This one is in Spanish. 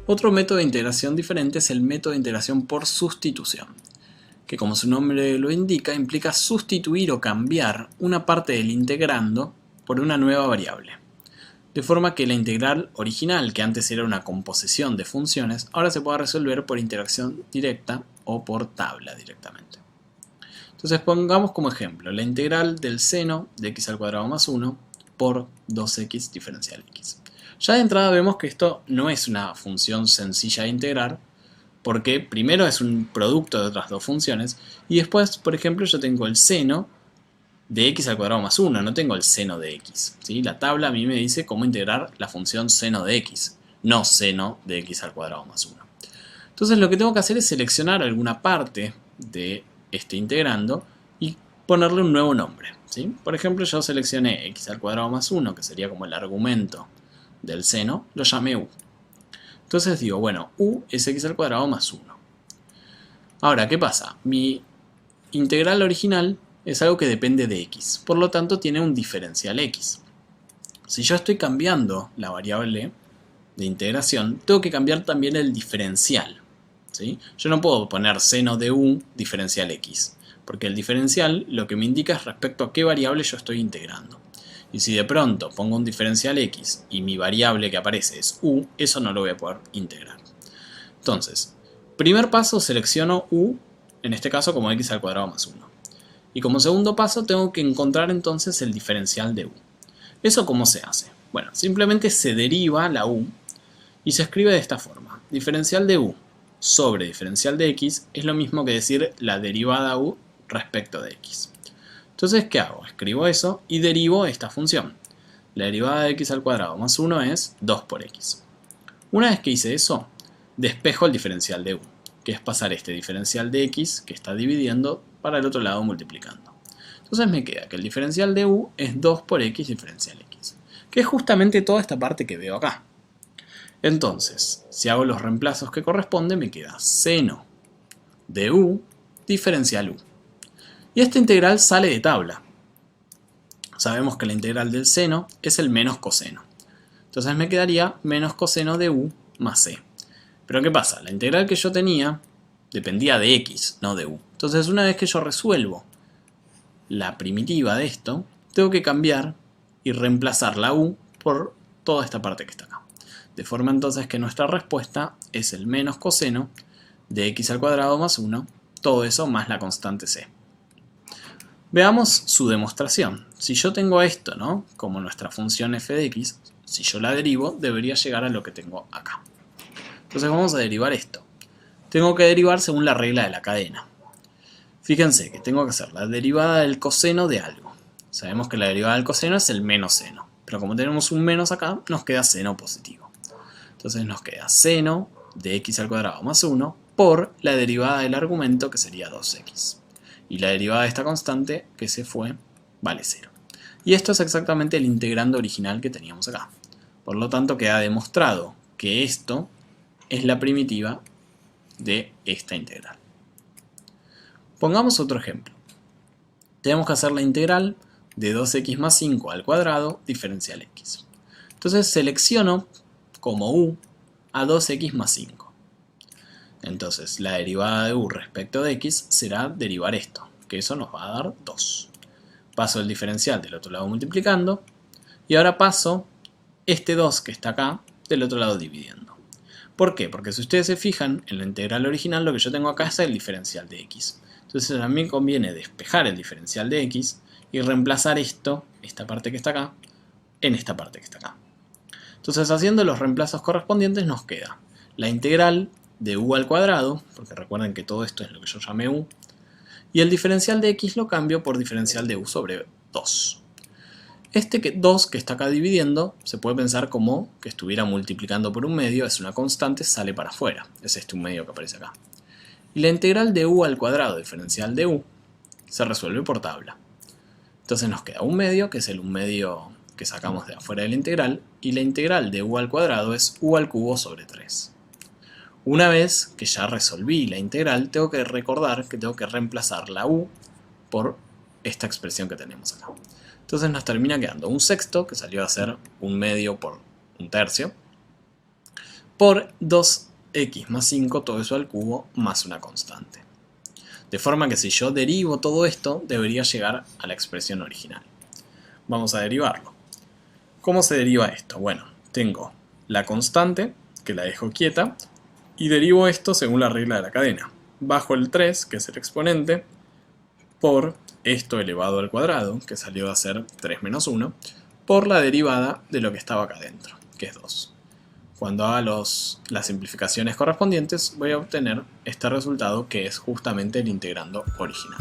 Otro método de integración diferente es el método de integración por sustitución, que como su nombre lo indica, implica sustituir o cambiar una parte del integrando por una nueva variable. De forma que la integral original, que antes era una composición de funciones, ahora se puede resolver por interacción directa o por tabla directamente. Entonces pongamos como ejemplo la integral del seno de x al cuadrado más 1 por 2x diferencial x. Ya de entrada vemos que esto no es una función sencilla de integrar, porque primero es un producto de otras dos funciones, y después, por ejemplo, yo tengo el seno de x al cuadrado más 1, no tengo el seno de x. ¿Sí? La tabla a mí me dice cómo integrar la función seno de x, no seno de x al cuadrado más 1. Entonces lo que tengo que hacer es seleccionar alguna parte de este integrando y ponerle un nuevo nombre. ¿Sí? Por ejemplo, yo seleccioné x al cuadrado más 1, que sería como el argumento del seno, lo llamé u. Entonces digo, bueno, u es x al cuadrado más 1. Ahora, ¿qué pasa? Mi integral original es algo que depende de x, por lo tanto tiene un diferencial x. Si yo estoy cambiando la variable de integración, tengo que cambiar también el diferencial. ¿Sí? Yo no puedo poner seno de u diferencial x, porque el diferencial lo que me indica es respecto a qué variable yo estoy integrando. Y si de pronto pongo un diferencial x y mi variable que aparece es u, eso no lo voy a poder integrar. Entonces, primer paso selecciono u, en este caso como x al cuadrado más 1. Y como segundo paso tengo que encontrar entonces el diferencial de u. ¿Eso cómo se hace? Bueno, simplemente se deriva la u y se escribe de esta forma. Diferencial de u sobre diferencial de x es lo mismo que decir la derivada u respecto de x. Entonces, ¿qué hago? Escribo eso y derivo esta función. La derivada de x al cuadrado más 1 es 2 por x. Una vez que hice eso, despejo el diferencial de u, que es pasar este diferencial de x que está dividiendo para el otro lado multiplicando. Entonces me queda que el diferencial de u es 2 por x diferencial x, que es justamente toda esta parte que veo acá. Entonces, si hago los reemplazos que corresponden, me queda seno de u diferencial u. Y esta integral sale de tabla. Sabemos que la integral del seno es el menos coseno. Entonces me quedaría menos coseno de u más c. Pero ¿qué pasa? La integral que yo tenía dependía de x, no de u. Entonces una vez que yo resuelvo la primitiva de esto, tengo que cambiar y reemplazar la u por toda esta parte que está acá. De forma entonces que nuestra respuesta es el menos coseno de x al cuadrado más 1, todo eso más la constante c. Veamos su demostración. Si yo tengo esto, ¿no?, como nuestra función f de x, si yo la derivo, debería llegar a lo que tengo acá. Entonces vamos a derivar esto. Tengo que derivar según la regla de la cadena. Fíjense que tengo que hacer la derivada del coseno de algo. Sabemos que la derivada del coseno es el menos seno, pero como tenemos un menos acá, nos queda seno positivo. Entonces nos queda seno de x al cuadrado más 1 por la derivada del argumento, que sería 2x. Y la derivada de esta constante, que se fue, vale 0. Y esto es exactamente el integrando original que teníamos acá. Por lo tanto, queda demostrado que esto es la primitiva de esta integral. Pongamos otro ejemplo. Tenemos que hacer la integral de 2x más 5 al cuadrado diferencial x. Entonces selecciono como u a 2x más 5. Entonces la derivada de u respecto de x será derivar esto, que eso nos va a dar 2. Paso el diferencial del otro lado multiplicando, y ahora paso este 2 que está acá del otro lado dividiendo. ¿Por qué? Porque si ustedes se fijan, en la integral original lo que yo tengo acá es el diferencial de x. Entonces a mí me conviene despejar el diferencial de x y reemplazar esto, esta parte que está acá, en esta parte que está acá. Entonces haciendo los reemplazos correspondientes nos queda la integral de u al cuadrado, porque recuerden que todo esto es lo que yo llamé u, y el diferencial de x lo cambio por diferencial de u sobre 2. Este 2 que está acá dividiendo se puede pensar como que estuviera multiplicando por un medio, es una constante, sale para afuera, es este un medio que aparece acá. Y la integral de u al cuadrado diferencial de u se resuelve por tabla. Entonces nos queda un medio, que es el un medio que sacamos de afuera de la integral, y la integral de u al cuadrado es u al cubo sobre 3. Una vez que ya resolví la integral, tengo que recordar que tengo que reemplazar la u por esta expresión que tenemos acá. Entonces nos termina quedando un sexto, que salió a ser un medio por un tercio, por 2x más 5, todo eso al cubo, más una constante. De forma que si yo derivo todo esto, debería llegar a la expresión original. Vamos a derivarlo. ¿Cómo se deriva esto? Bueno, tengo la constante, que la dejo quieta, y derivo esto según la regla de la cadena. Bajo el 3, que es el exponente, por esto elevado al cuadrado, que salió a ser 3 menos 1, por la derivada de lo que estaba acá adentro, que es 2. Cuando haga las simplificaciones correspondientes, voy a obtener este resultado, que es justamente el integrando original.